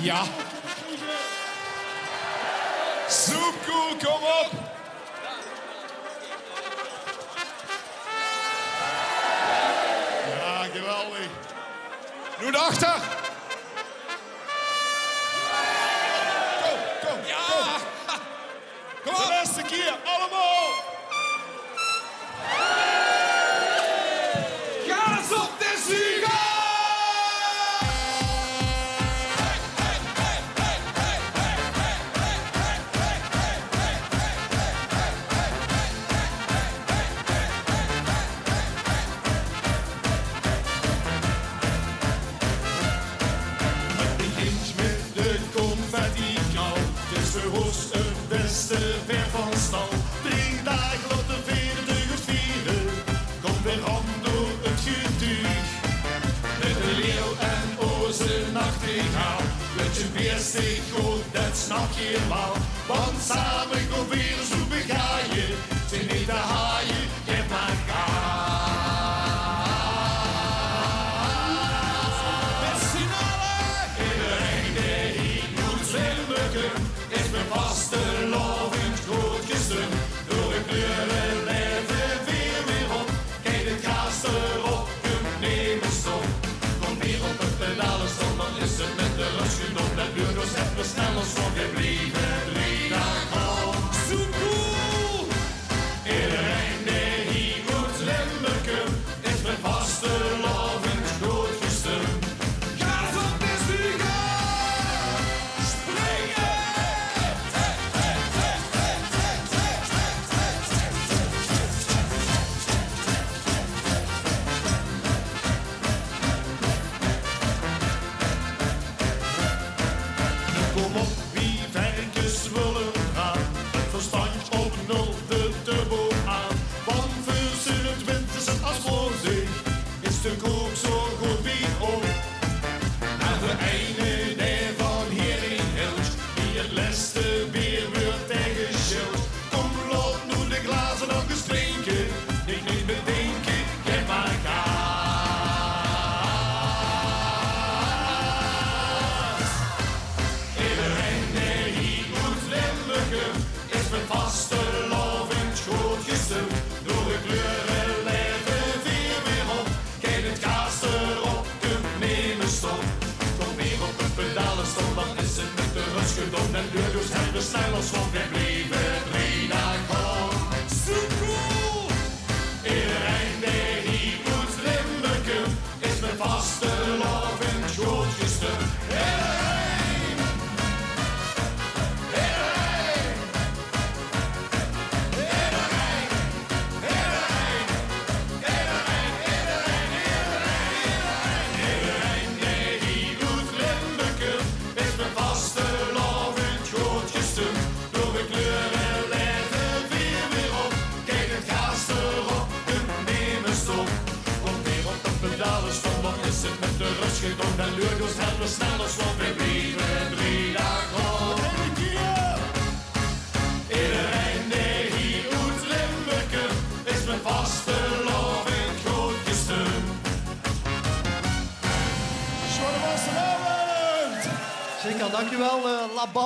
Ja. Soepkoel, kom op. Ja, geweldig. Nu naar achter. Kom. Ja. Kom op. De laatste keer, allemaal. Gas op de Zuger! Verhoest het beste ver van stal. 3 dagen op de vierde vieren. Kom weer om door het geduug. Met de leeuw en ozen nachtegaal. Het je best ik goed, dat snap je wel. Want samen gaan weer zo begaaien. Zijn niet de haaien, geef maar gas. Met z'n allen. Iedereen die hier moet zwemmen. Is mijn vaste lovend goed gestemd. Door de kleuren leven weer op. Kijk de kaas erop, kunt nemen stop. Kom weer op het pedalen stond, dan is het met de rust genomen. Dat duurt ons even snel als van gebleven. 3 dagen zo cool. Iedereen die hier moet zwemmen, is mijn vaste lovend goed gestemd. Gaas op de Zuger! Springen! Kom op, wie verkens willen gaan. Het verstand op 0, de turbo aan. Want voor het wind is het als voorzee. Is de koek zo goed wie op. Naar de einde daarvan hier in Hilst. Die het laatste weer wordt tegengeschild. Kom, loop nu de glazen nog eens drinken. Ik niet bedenken, geef maar gas. Is mijn vaste lovend goed gestemd. Door de kleuren leven weer op. Kijk het kaas erop, kunt nemen stop. Kom weer op het pedalen stop, dan is het met de rust gedaan. En duurt dus hebben snel als van weer blijven 3 dagen. Zo cool! Iedereen die hier moet limmen, is mijn vaste lovend goed gestemd. Dan duurt ons helemaal snel als wat we blijven 3 dagen. Iedereen die hier moet limmen, is mijn vaste lovend goed gestemd. Zeker, dankjewel, La Bam.